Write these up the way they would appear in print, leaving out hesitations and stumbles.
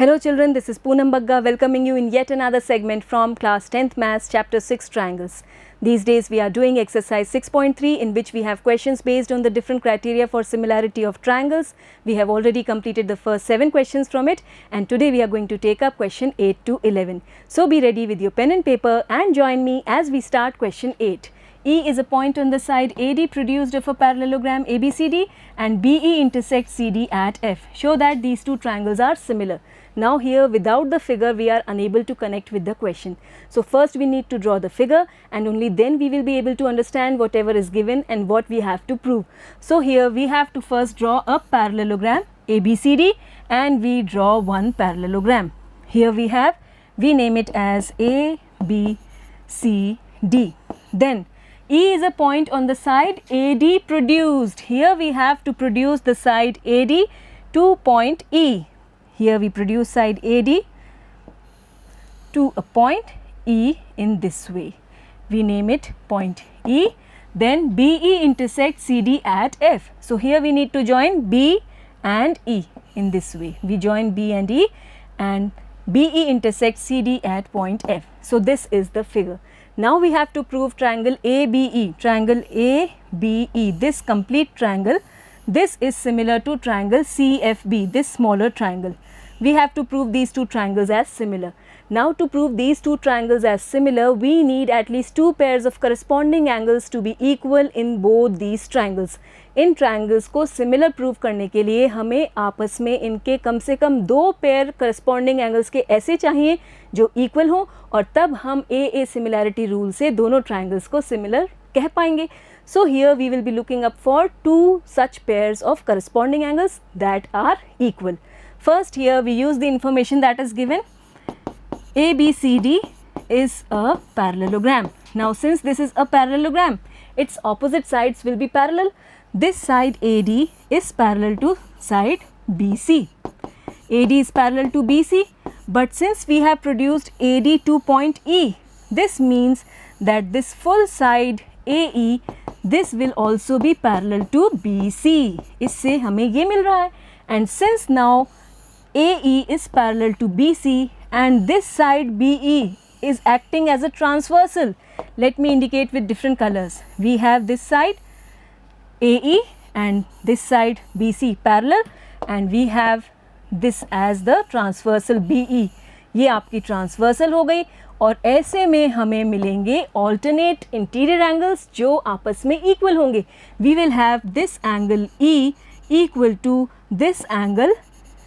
Hello children, this is Poonam Bagga welcoming you in yet another segment from class 10th Maths chapter 6 triangles. These days we are doing exercise 6.3 in which we have questions based on the different criteria for similarity of triangles. We have already completed the first 7 questions from it and today we are going to take up question 8 to 11. So be ready with your pen and paper and join me as we start question 8. E is a point on the side AD produced of a parallelogram ABCD and BE intersects CD at F. Show that these two triangles are similar. Now here without the figure we are unable to connect with the question. So first we need to draw the figure and only then we will be able to understand whatever is given and what we have to prove. So here we have to first draw a parallelogram ABCD and we draw one parallelogram. Here we name it as ABCD. Then E is a point on the side AD produced. Here we have to produce the side AD to point E. Here we produce side AD to a point E in this way. We name it point E. Then BE intersects CD at F. So here we need to join B and E in this way. We join B and E and BE intersects CD at point F. So this is the figure. Now we have to prove triangle ABE. Triangle ABE, this complete triangle, this is similar to triangle CFB, this smaller triangle. We have to prove these two triangles as similar. Now to prove these two triangles as similar, we need at least two pairs of corresponding angles to be equal in both these triangles. In triangles को similar prove करने के लिए हमें आपस में इनके कम से कम दो पेयर corresponding angles के ऐसे चाहिए जो equal हों और तब हम AA similarity rule से दोनों triangles को similar कह पाएंगे. So here we will be looking up for two such pairs of corresponding angles that are equal. First here we use the information that is given. ABCD is a parallelogram. Now since this is a parallelogram, its opposite sides will be parallel. This side AD is parallel to side BC. AD is parallel to BC, but since we have produced AD to point E, this means that this full side AE, this will also be parallel to BC. इससे हमें ये मिल रहा है. And since now AE is parallel to BC and this side BE is acting as a transversal. Let me indicate with different colors. We have this side AE and this side BC parallel and we have this as the transversal BE. ये आपकी transversal हो गई और ऐसे में हमें मिलेंगे alternate interior angles जो आपस में equal होंगे. We will have this angle E equal to this angle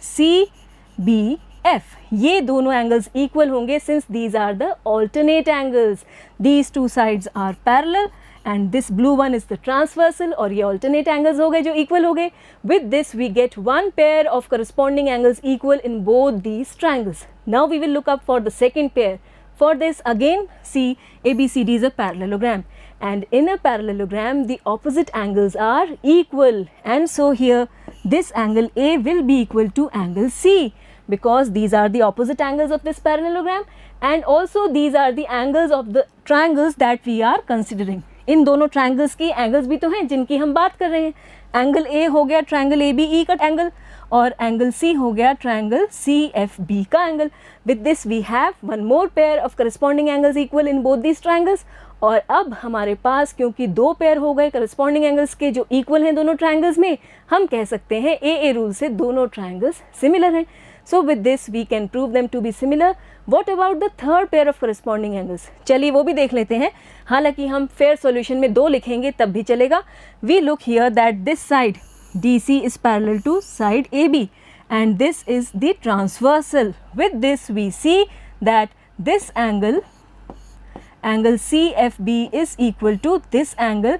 CBF. ये दोनों angles equal होंगे since these are the alternate angles. These two sides are parallel and this blue one is the transversal और ये alternate angles हो गए जो equal हो गए. With this we get one pair of corresponding angles equal in both these triangles. Now we will look up for the second pair. For this again see ABCD is a parallelogram and in a parallelogram the opposite angles are equal and so here this angle A will be equal to angle C because these are the opposite angles of this parallelogram and also these are the angles of the triangles that we are considering. इन दोनों triangles की angles भी तो हैं जिनकी हम बात कर रहे हैं. Angle A हो गया triangle ABE का angle और angle C हो गया triangle CFB का angle. With this we have one more pair of corresponding angles equal in both these triangles. और अब हमारे पास क्योंकि दो पेयर हो गए corresponding angles के जो equal हैं दोनों triangles में, हम कह सकते हैं AA rule से दोनों triangles similar हैं. So with this we can prove them to be similar. What about the third pair of corresponding angles? चलिए वो भी देख लेते हैं. हालांकि हम fair solution में दो लिखेंगे तब भी चलेगा. We look here that this side DC is parallel to side AB and this is the transversal. With this we see that this angle CFB is equal to this angle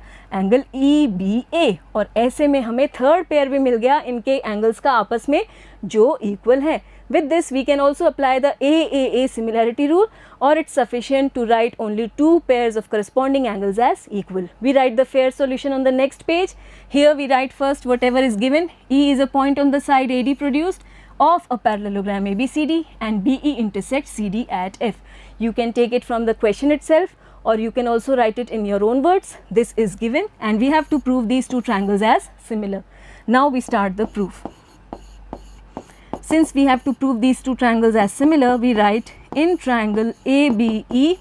EBA और ऐसे में हमें third pair भी मिल गया इनके angles का आपस में जो equal है. With this we can also apply the AAA similarity rule or it's sufficient to write only two pairs of corresponding angles as equal. We write the fair solution on the next page. Here we write first whatever is given. E is a point on the side AD produced of a parallelogram ABCD and BE intersects CD at F. You can take it from the question itself or you can also write it in your own words. This is given and we have to prove these two triangles as similar. Now we start the proof. since we have to prove these two triangles as similar, we write in triangle ABE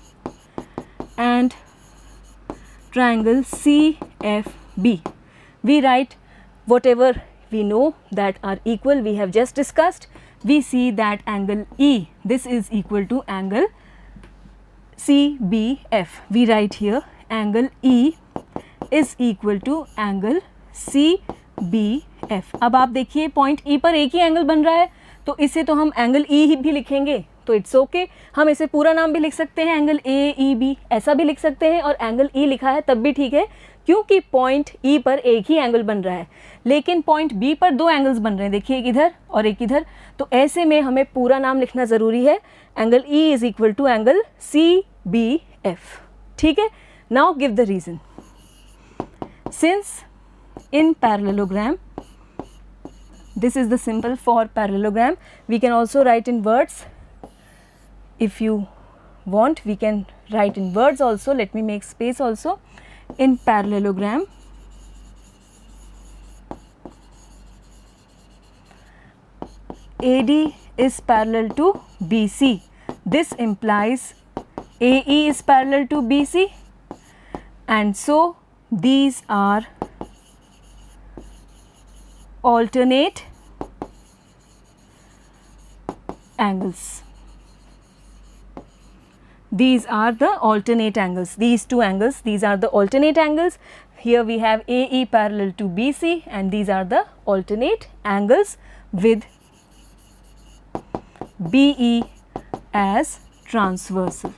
and triangle CFB, we write whatever we know that are equal, we have just discussed. We see that angle E, this is equal to angle CBF. We write here angle E is equal to angle CBF. अब आप देखिए point E पर एक ही angle बन रहा है, तो इसे तो हम एंगल E ही भी लिखेंगे, तो इट्स ओके। हम इसे पूरा नाम भी लिख सकते हैं, एंगल AEB ऐसा भी लिख सकते हैं, और एंगल E लिखा है तब भी ठीक है, क्योंकि पॉइंट E पर एक ही एंगल बन रहा है। लेकिन पॉइंट B पर दो एंगल्स बन रहे हैं, देखिए एक इधर और एक इधर, तो ऐसे में हमें पूरा नाम लिखना ज़रूरी है। Angle E is equal to angle CBF, ठीक है। Now give the reason. Since in parallelogram, this is the symbol for parallelogram, we can also write in words. If you want, we can write in words also. Let me make space also. In parallelogram, AD is parallel to BC. This implies AE is parallel to BC, and so these are alternate angles. These are the alternate angles. These two angles, these are the alternate angles. Here we have AE parallel to BC, and these are the alternate angles with BE as transversal.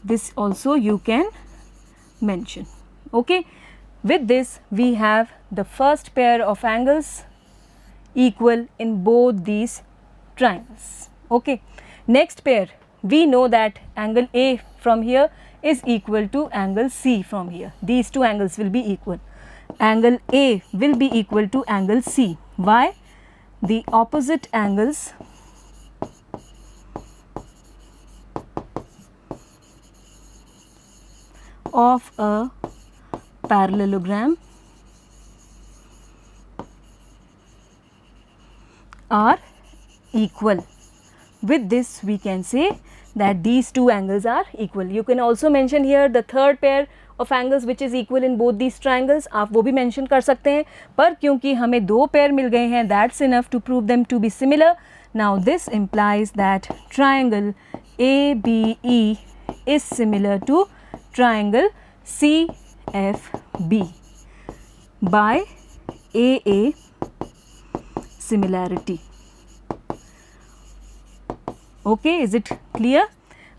This also you can mention. Okay. With this, we have the first pair of angles equal in both these triangles. Okay. Next pair, we know that angle A from here is equal to angle C from here. These two angles will be equal. Angle A will be equal to angle C. Why? The opposite angles of a parallelogram are equal. With this we can say that these two angles are equal. You can also mention here the third pair of angles which is equal in both these triangles. आप वो भी mention कर सकते हैं, पर क्योंकि हमें दो pair मिल गए हैं, that's enough to prove them to be similar. Now this implies that triangle ABE is similar to triangle CFB by AA similarity. Okay, is it clear?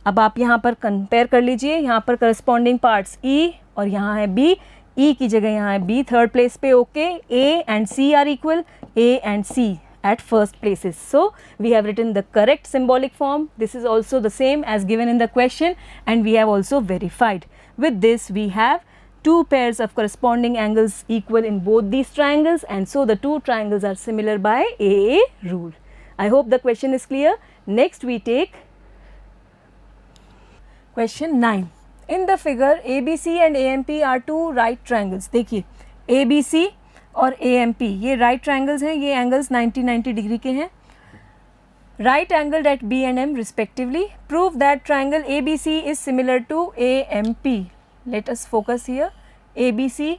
अब आप यहाँ पर कंपेयर कर लीजिए, यहाँ पर करस्पॉन्डिंग पार्ट्स E और यहाँ है B, E की जगह यहाँ है B थर्ड प्लेस पे. Okay, A and C are equal, A and C at first places. So we have written the correct symbolic form. This is also the same as given in the question, and we have also verified. With this we have two pairs of corresponding angles equal in both these triangles, and so the two triangles are similar by AA rule. I hope the question is clear. Next we take question 9. In the figure ABC and AMP are two right triangles. देखिए ABC और AMP ये right triangles हैं, ये angles 90-90 degree के हैं. Right angled at B and M respectively. Prove that triangle ABC is similar to AMP. Let us focus here. ABC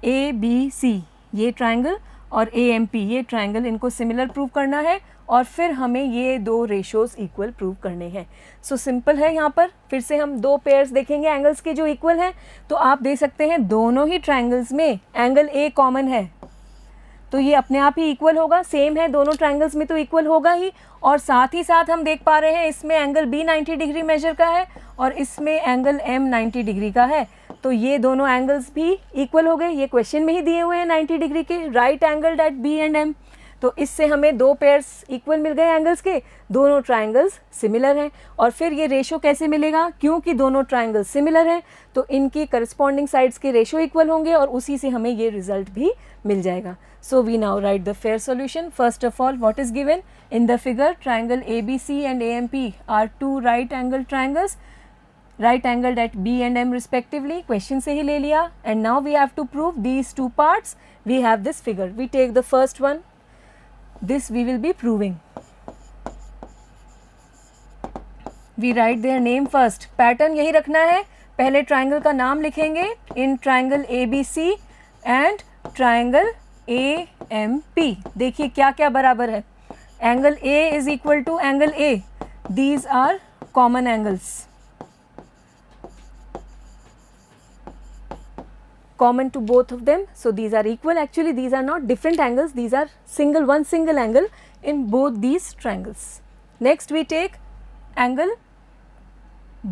ये triangle और AMP ये triangle, इनको similar prove करना है और फिर हमें ये दो रेशोज़ इक्वल प्रूव करने हैं. सो सिंपल है. यहाँ पर फिर से हम दो पेयर्स देखेंगे एंगल्स के जो इक्वल हैं, तो आप देख सकते हैं दोनों ही ट्रायंगल्स में एंगल ए कॉमन है, तो ये अपने आप ही इक्वल होगा. सेम है दोनों ट्रायंगल्स में तो इक्वल होगा ही. और साथ ही साथ हम देख पा रहे हैं इसमें एंगल बी 90 डिग्री मेजर का है और इसमें एंगल एम 90 डिग्री का है, तो ये दोनों एंगल्स भी इक्वल हो गए. ये क्वेश्चन में ही दिए हुए हैं 90 डिग्री के, right angled at B and M. तो इससे हमें दो पेयर्स इक्वल मिल गए एंगल्स के, दोनों ट्रायंगल्स सिमिलर हैं. और फिर ये रेशो कैसे मिलेगा, क्योंकि दोनों ट्रायंगल्स सिमिलर हैं तो इनकी करस्पॉन्डिंग साइड्स के रेशो इक्वल होंगे और उसी से हमें ये रिजल्ट भी मिल जाएगा. So we now write the fair solution. First of all, what is given in the figure? Triangle ABC and AMP are two right angle triangles, right angled at B and M respectively. Question से ही ले लिया. And now we have to prove these two parts. We have this figure. We take the first one. this we will be proving. We write their name first. Pattern यही रखना है, पहले triangle का नाम लिखेंगे in triangle ABC and triangle AMP. देखिए क्या क्या बराबर है. Angle A is equal to angle A. These are common angles, common to both of them, so these are equal. Actually these are not different angles, these are one single angle in both these triangles. Next we take angle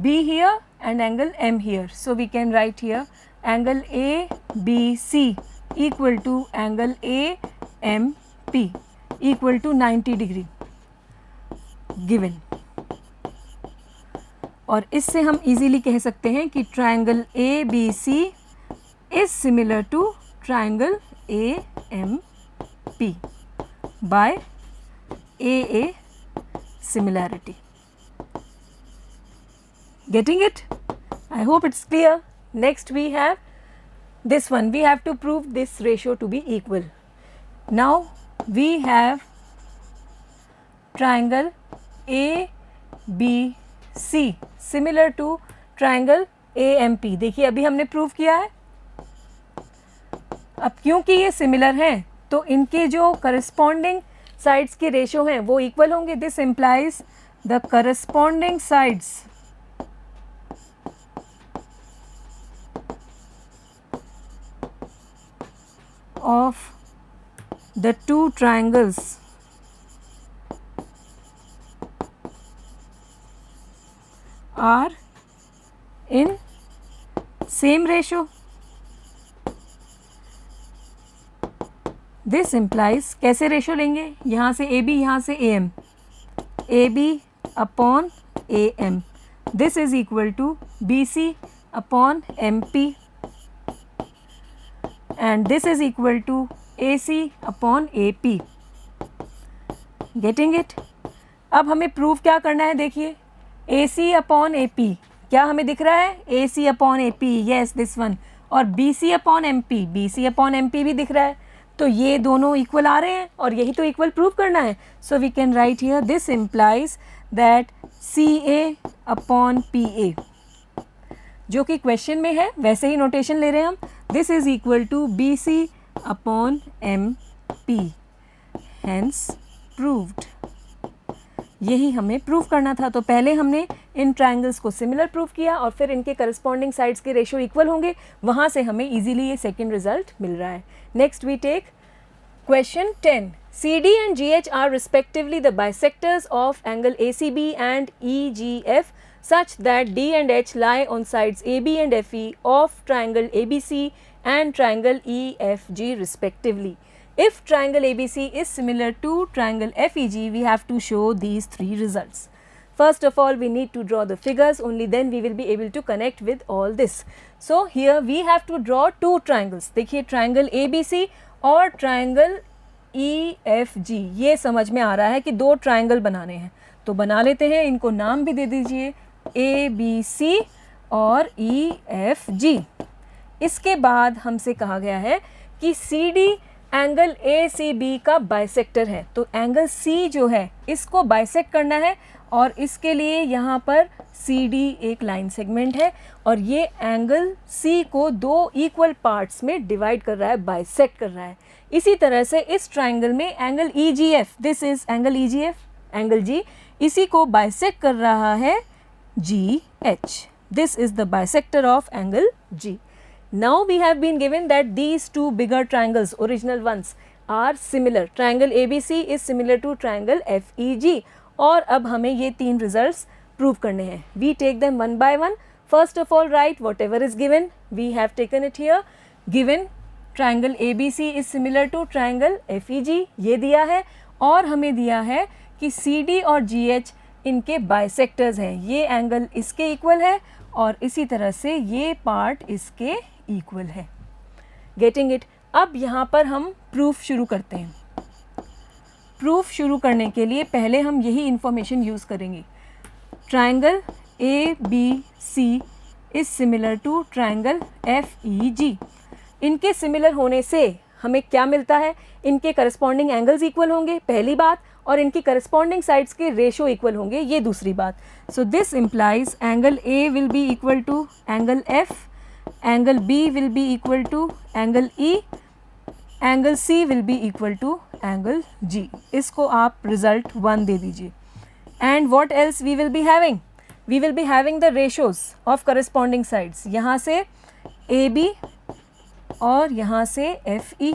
B here and angle M here, so we can write here angle ABC equal to angle AMP equal to 90 degree given. और इससे हम easily कह सकते हैं कि triangle ABC is similar to triangle AMP by AA similarity. Getting it? I hope it's clear. Next we have this one. We have to prove this ratio to be equal. Now we have triangle ABC similar to triangle AMP. देखिए अभी हमने prove किया है. अब क्योंकि ये similar हैं तो इनके जो करस्पॉन्डिंग साइड्स के रेशियो हैं वो इक्वल होंगे. This implies the corresponding sides of the two triangles are in same ratio. This implies, कैसे रेशियो लेंगे, यहाँ से AB यहाँ से AM, AB upon AM. This is equal to BC upon MP and this is equal to AC upon AP. Getting it? अब हमें prove क्या करना है. देखिए AC upon AP क्या हमें दिख रहा है, AC upon AP, yes this one, और BC upon MP, BC upon MP भी दिख रहा है. तो ये दोनों इक्वल आ रहे हैं और यही तो इक्वल प्रूव करना है. So we can write here this implies that CA upon PA, जो कि क्वेश्चन में है वैसे ही नोटेशन ले रहे हैं हम. This is equal to BC upon MP. Hence proved. यही हमें प्रूव करना था. तो पहले हमने इन ट्राइंगल्स को सिमिलर प्रूव किया और फिर इनके करस्पॉन्डिंग साइड्स के रेशियो इक्वल होंगे. वहाँ से हमें इजीली ये सेकंड रिजल्ट मिल रहा है. Next we take question 10. CD and GH are respectively the bisectors of angle ACB and EGF such that D and H lie on sides AB and FE of triangle ABC and triangle EFG respectively. If triangle ABC is similar to triangle FEG, we have to show these three results. First of all, we need to draw the figures, only then we will be able to connect with all this. So here we have to draw two triangles. देखिए triangle ABC और triangle EFG, ये समझ में आ रहा है कि दो triangle बनाने हैं. तो बना लेते हैं, इनको नाम भी दे दीजिए ABC और EFG. इसके बाद हमसे कहा गया है कि CD एंगल ACB का बाइसेक्टर है. तो एंगल C जो है इसको बाइसेक्ट करना है और इसके लिए यहाँ पर CD एक लाइन सेगमेंट है और ये एंगल C को दो इक्वल पार्ट्स में डिवाइड कर रहा है, बाइसेक्ट कर रहा है. इसी तरह से इस ट्राइंगल में angle EGF, this is angle EGF, angle G, इसी को बाइसेक्ट कर रहा है GH. This is the bisector of angle G. Now we have been given that these two bigger triangles, original ones, are similar. Triangle ABC is similar to triangle FEG. और अब हमें ये तीन results prove करने हैं. We take them one by one. First of all, write whatever is given. We have taken it here. Given triangle ABC is similar to triangle FEG, ये दिया है. और हमें दिया है कि CD और GH इनके बाइसेक्टर्स हैं. ये एंगल इसके इक्वल है और इसी तरह से ये पार्ट इसके इक्वल है. Getting it? अब यहाँ पर हम प्रूफ शुरू करते हैं. प्रूफ शुरू करने के लिए पहले हम यही इंफॉर्मेशन यूज़ करेंगे. Triangle ABC is similar to triangle FEG. इनके सिमिलर होने से हमें क्या मिलता है, इनके करस्पॉन्डिंग एंगल्स इक्वल होंगे पहली बात, और इनकी करस्पॉन्डिंग साइड्स के रेशो इक्वल होंगे ये दूसरी बात. So this implies angle A will be equal to angle F, angle B will be equal to angle E, angle C will be equal to angle G. इसको आप result 1 दे दीजिए. And what else we will be having, we will be having the ratios of corresponding sides. यहाँ से A B और यहाँ से F E.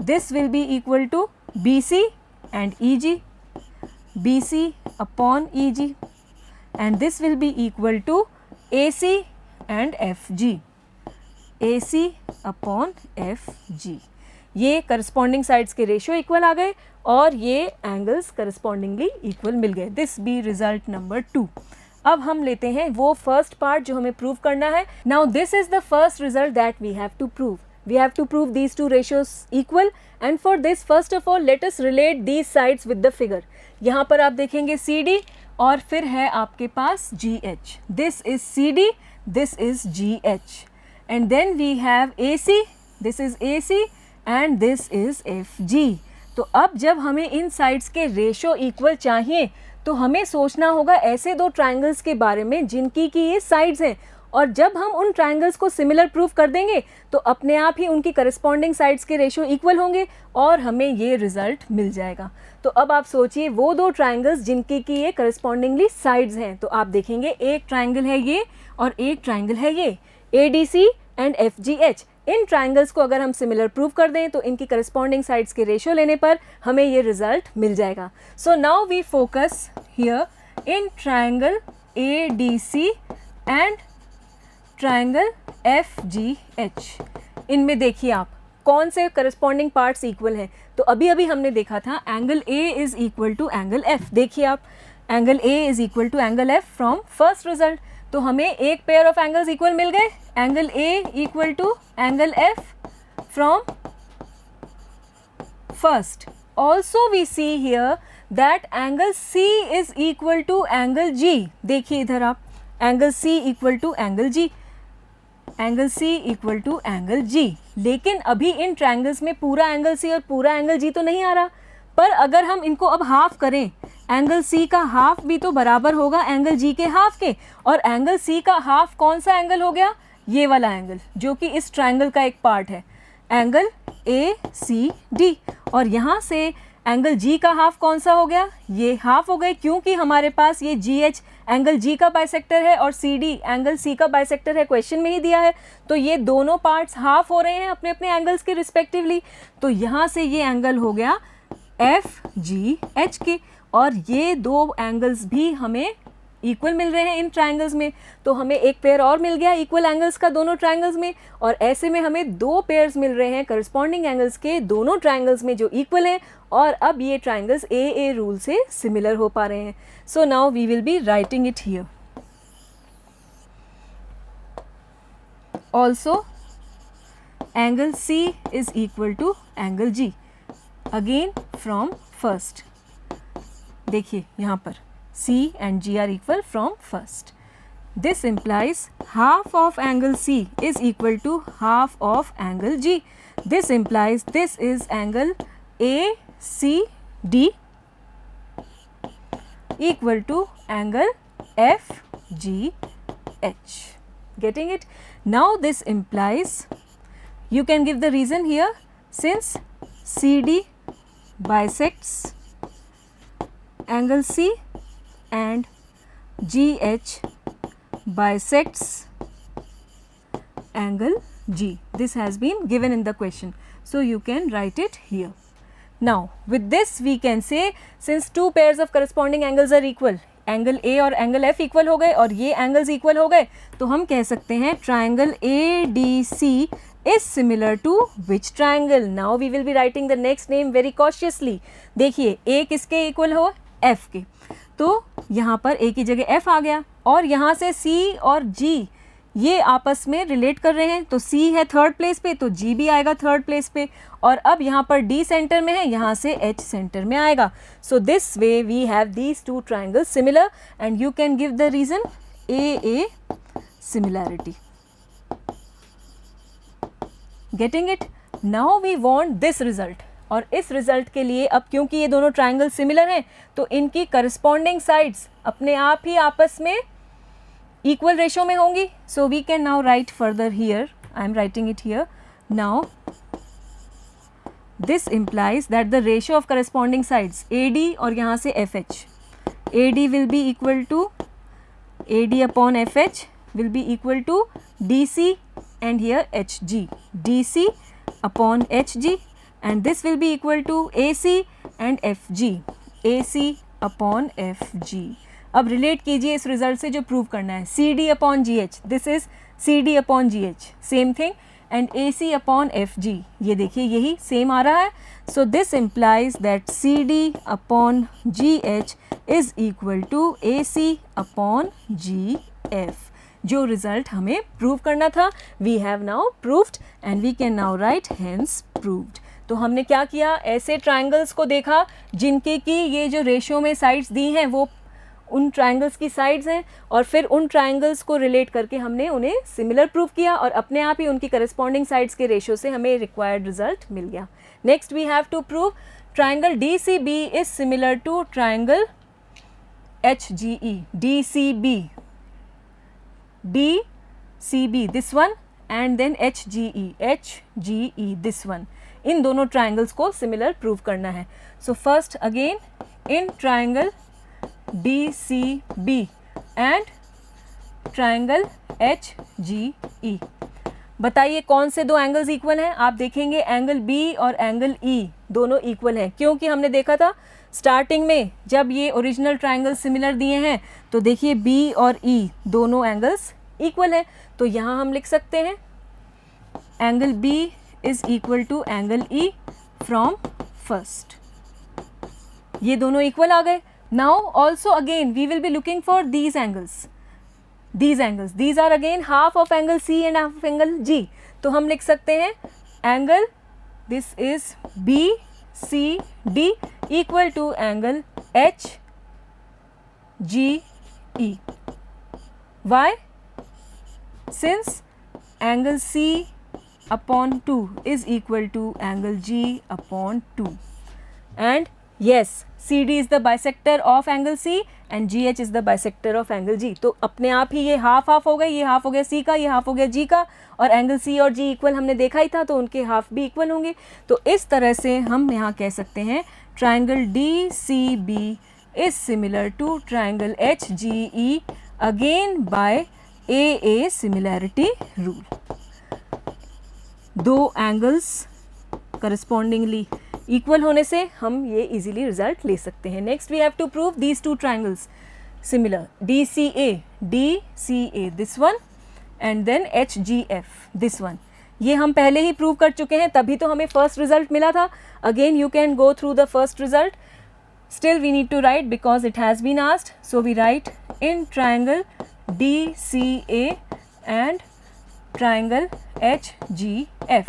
This will be equal to B C and EG, BC upon EG, and this will be equal to AC and FG, AC upon FG. ये corresponding sides के ratio equal आ गए और ये angles correspondingly equal मिल गए. This B result number 2. अब हम लेते हैं वो फर्स्ट पार्ट जो हमें प्रूव करना है. Now this is the first result that we have to prove. We have to prove these two ratios equal, and for this first of all let us relate these sides with the figure. यहाँ पर आप देखेंगे CD और फिर है आपके पास GH. This is CD, this is GH, and then we have AC, this is AC and this is FG. तो अब जब हमें इन साइड्स के रेशो इक्वल चाहिए तो हमें सोचना होगा ऐसे दो ट्रायंगल्स के बारे में जिनकी की ये साइड्स हैं, और जब हम उन ट्रायंगल्स को सिमिलर प्रूव कर देंगे तो अपने आप ही उनकी करस्पॉन्डिंग साइड्स के रेशियो इक्वल होंगे और हमें ये रिजल्ट मिल जाएगा. तो अब आप सोचिए वो दो ट्रायंगल्स जिनकी की ये करस्पॉन्डिंगली साइड्स हैं. तो आप देखेंगे एक ट्रायंगल है ये और एक ट्रायंगल है ये ADC and FGH. In triangles को अगर हम सिमिलर प्रूव कर दें तो इनकी करस्पॉन्डिंग साइड्स के रेशियो लेने पर हमें ये रिजल्ट मिल जाएगा. So now we focus here in triangle ADC and triangle FGH. इनमें देखिए आप कौन से करस्पॉन्डिंग पार्ट्स इक्वल हैं. तो अभी अभी हमने देखा था angle A is equal to angle F. देखिए आप angle A is equal to angle F from first result. तो हमें एक पेयर ऑफ एंगल्स इक्वल मिल गए. Angle A equal to angle F from first. Also we see here that angle C is equal to angle G. देखिए इधर आप angle C equal to angle G, angle C equal to angle G. लेकिन अभी इन triangles में पूरा angle C और पूरा angle G तो नहीं आ रहा, पर अगर हम इनको अब हाफ करें, एंगल C का हाफ भी तो बराबर होगा एंगल G के हाफ के, और एंगल C का हाफ कौन सा एंगल हो गया, ये वाला एंगल जो कि इस ट्रायंगल का एक पार्ट है, एंगल ACD. और यहाँ से एंगल G का हाफ कौन सा हो गया, ये हाफ हो गए क्योंकि हमारे पास ये GH एंगल G का बाइसेक्टर है और CD एंगल C का बाइसेक्टर है, क्वेश्चन में ही दिया है. तो ये दोनों पार्ट्स हाफ हो रहे हैं अपने अपने एंगल्स के रिस्पेक्टिवली. तो यहाँ से ये एंगल हो गया FGH के, और ये दो एंगल्स भी हमें इक्वल मिल रहे हैं इन ट्रायंगल्स में. तो हमें एक पेयर और मिल गया इक्वल एंगल्स का दोनों ट्रायंगल्स में, और ऐसे में हमें दो पेयर्स मिल रहे हैं करस्पॉन्डिंग एंगल्स के दोनों ट्रायंगल्स में जो इक्वल हैं, और अब ये ट्रायंगल्स AA रूल से सिमिलर हो पा रहे हैं. So now we will be writing it here. Also angle C is equal to angle G again from first. देखिए यहाँ पर C and G are equal from first. This implies half of angle C is equal to half of angle G. This implies this is angle ACD equal to angle FGH. Getting it? Now this implies, you can give the reason here, since CD bisects angle C and GH bisects angle G. This has been given in the question, so you can write it here. Now with this we can say, since two pairs of corresponding angles are equal, angle A और angle F equal हो गए और ये angles equal हो गए, तो हम कह सकते हैं triangle ADC is similar to which triangle. Now we will be writing the next name very cautiously. देखिए A किसके इक्वल हो, F के, तो यहाँ पर A की जगह F आ गया, और यहाँ से C और G ये आपस में रिलेट कर रहे हैं, तो C है थर्ड प्लेस पे तो G भी आएगा थर्ड प्लेस पे, और अब यहाँ पर D सेंटर में है, यहाँ से H सेंटर में आएगा. So this way we have these two triangles similar and you can give the reason AA similarity. Getting it? Now we want this result, और इस रिजल्ट के लिए अब क्योंकि ये दोनों ट्राइंगल सिमिलर हैं तो इनकी करस्पॉन्डिंग साइड्स अपने आप ही आपस में इक्वल रेशो में होंगी. So we can now write further here, I am writing it here. Now this implies that the ratio of corresponding sides AD और यहाँ से FH, AD will be equal to AD upon FH will be equal to DC and here HG, DC upon HG, and this will be equal to AC and FG, AC upon FG. अब relate कीजिए इस result से जो prove करना है. CD upon GH, this is CD upon GH, same thing, and AC upon FG, ये देखिए यही सेम आ रहा है. So this implies that CD upon GH is equal to AC upon GF. जो रिजल्ट हमें प्रूव करना था we have now proved and we can now write hence proved. तो हमने क्या किया, ऐसे ट्राइंगल्स को देखा जिनके की ये जो रेशियो में साइड्स दी हैं वो उन ट्राइंगल्स की साइड्स हैं, और फिर उन ट्राइंगल्स को रिलेट करके हमने उन्हें सिमिलर प्रूव किया और अपने आप ही उनकी करस्पॉन्डिंग साइड्स के रेशियो से हमें रिक्वायर्ड रिजल्ट मिल गया. Next we have to prove triangle DCB is similar to triangle HGE. DCB this one and then HGE this one. इन दोनों ट्राइंगल्स को सिमिलर प्रूव करना है. So first again in triangle DCB and triangle HGE, बताइए कौन से दो angles equal हैं. आप देखेंगे एंगल B और एंगल E दोनों इक्वल हैं, क्योंकि हमने देखा था स्टार्टिंग में जब ये ओरिजिनल ट्राइंगल सिमिलर दिए हैं तो देखिए B और E दोनों एंगल्स इक्वल हैं. तो यहाँ हम लिख सकते हैं angle B is equal to angle E from first. ये दोनों इक्वल आ गए. Now also again we will be looking for these angles. These are again half of angle C and half of angle G. तो हम लिख सकते हैं angle this is BCD equal to angle HGE. Why? Since angle C upon 2 is equal to angle G upon 2 and yes CD is the bisector of angle C and GH is the bisector of angle G. तो अपने आप ही ये half half हो गए, ये half हो गया C का, ये हाफ हो गया G का, और एंगल C और G इक्वल हमने देखा ही था तो उनके हाफ भी इक्वल होंगे. तो इस तरह से हम यहाँ कह सकते हैं triangle DCB is similar to triangle HGE again by AA similarity rule. दो एंगल्स करस्पॉन्डिंगली इक्वल होने से हम ये इजीली रिजल्ट ले सकते हैं. Next we have to prove these two triangles similar. DCA this one and then HGF this one. ये हम पहले ही प्रूव कर चुके हैं, तभी तो हमें फर्स्ट रिजल्ट मिला था. Again you can go through the first result. Still we need to write because it has been asked. So we write in triangle DCA and triangle HGF.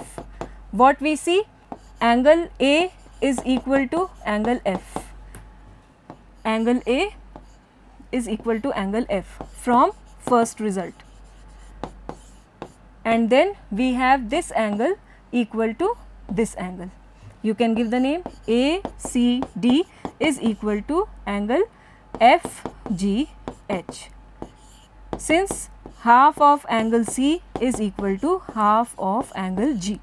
What we see? Angle A is equal to angle F. Angle A is equal to angle F from first result. And then we have this angle equal to this angle. You can give the name ACD is equal to angle FGH. Since half of angle C is equal to half of angle G.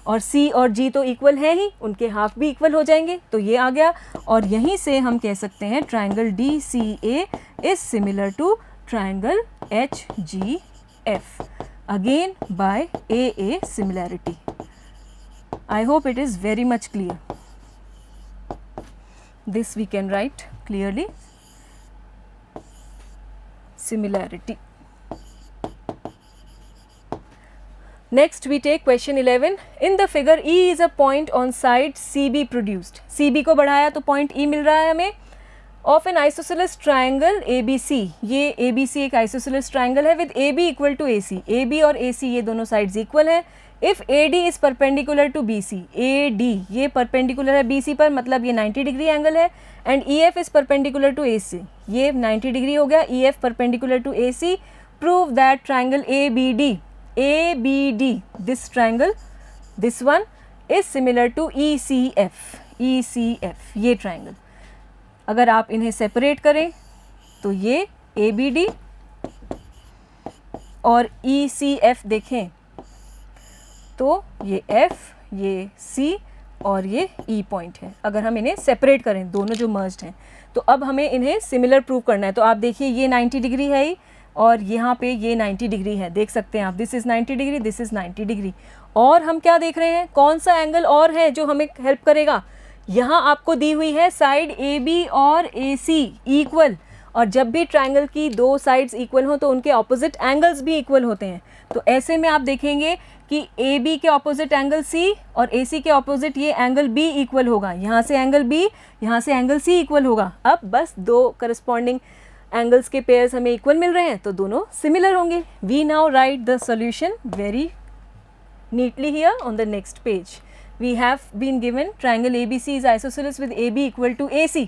और C और G तो equal है ही, उनके half भी equal हो जाएंगे. तो ये आ गया, और यहीं से हम कह सकते हैं triangle DCA is similar to triangle HGF again by AA similarity. I hope it is very much clear. This we can write clearly. Similarity. Next we take question 11. In the figure E is a point on side CB produced. CB को बढ़ाया तो point E मिल रहा है हमें. Of an isosceles triangle ABC. ये ABC एक isosceles triangle है with AB equal to AC. AB और AC ये दोनों sides equal हैं. If AD is perpendicular to BC. AD ये perpendicular है BC पर, मतलब ये 90 डिग्री एंगल है. And EF is perpendicular to AC. ये 90 डिग्री हो गया. EF perpendicular to AC. Prove that triangle ABD, this triangle, this one is similar to E C F, ये ट्राइंगल। अगर आप इन्हें सेपरेट करें तो ये ए बी डी और ई सी एफ देखें तो ये एफ, ये सी और ये ई पॉइंट है। अगर हम इन्हें सेपरेट करें, दोनों जो मर्ज्ड हैं, तो अब हमें इन्हें सिमिलर प्रूव करना है। तो आप देखिए ये 90 डिग्री है ही, और यहाँ पे ये 90 डिग्री है, देख सकते हैं आप, this is 90 degree, this is 90 degree. और हम क्या देख रहे हैं, कौन सा एंगल और है जो हमें हेल्प करेगा। यहाँ आपको दी हुई है साइड ए बी और ए सी इक्वल, और जब भी ट्राइंगल की दो साइड्स इक्वल हो तो उनके ऑपोजिट एंगल्स भी इक्वल होते हैं। तो ऐसे में आप देखेंगे कि ए बी के ऑपोजिट एंगल सी और ए सी के ऑपोजिट ये एंगल बी इक्वल होगा। यहाँ से एंगल बी, यहाँ से एंगल सी इक्वल होगा। अब बस दो करस्पॉन्डिंग एंगल्स के पेयर्स हमें इक्वल मिल रहे हैं तो दोनों सिमिलर होंगे। We now write the solution very neatly here on the next page. We have been given triangle ABC is isosceles with AB equal to AC.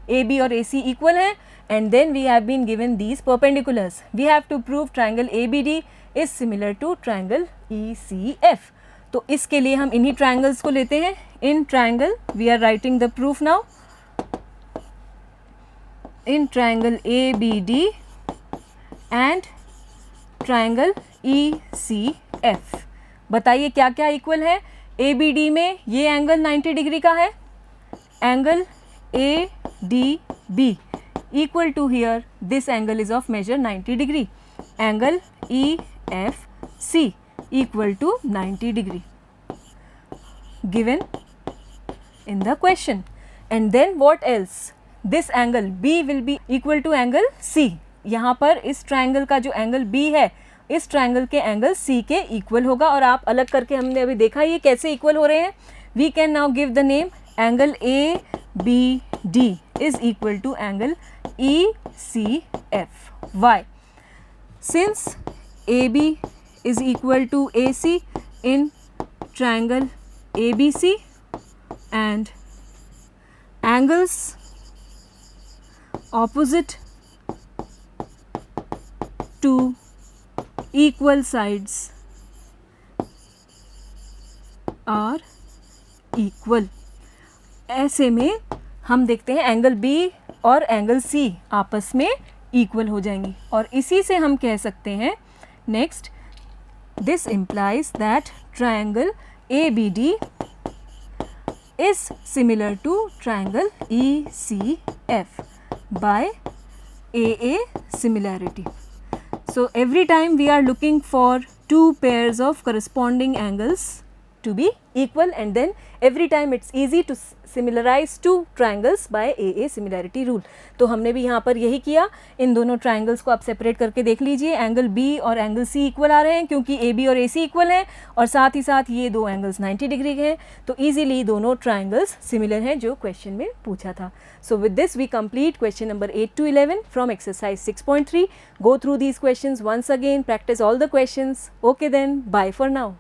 AB और AC equal हैं, and then we have been given these perpendiculars. We have to prove triangle ABD is similar to triangle ECF. तो इसके लिए हम इन्हीं triangles को लेते हैं. In triangle we are writing the proof now. In triangle ABD and triangle ECF. बताइए क्या क्या इक्वल है। ए बी डी में ये एंगल 90 डिग्री का है, angle A D B equal to here this angle is of measure 90 degree, angle E F C equal to 90 degree given in the question. And then what else, this angle B will be equal to angle C. यहाँ पर इस triangle का जो angle B है इस triangle के angle C के equal होगा। और आप अलग करके हमने अभी देखा ये कैसे इक्वल हो रहे हैं। We can now give the name angle A B D is equal to angle E C F. Why? Since A B is equal to A C in triangle A B C and angles opposite to equal sides are equal. ऐसे में हम देखते हैं angle B और angle C आपस में equal हो जाएंगी, और इसी से हम कह सकते हैं next, this implies that triangle ABD is similar to triangle ECF by AA similarity. So every time we are looking for two pairs of corresponding angles to be equal, and then every time it's easy to similarize two triangles by AA similarity rule. तो हमने भी यहाँ पर यही किया। इन दोनों triangles को आप सेपरेट करके देख लीजिए, एंगल B और एंगल C इक्वल आ रहे हैं क्योंकि AB और AC इक्वल हैं, और साथ ही साथ ये दो एंगल्स 90 डिग्री के हैं, तो ईजिली दोनों ट्राइंगल्स सिमिलर हैं जो क्वेश्चन में पूछा था। So with this we complete question number 8 to 11 from exercise 6.3. Go through these questions once again, practice all the questions. Okay then, bye for now.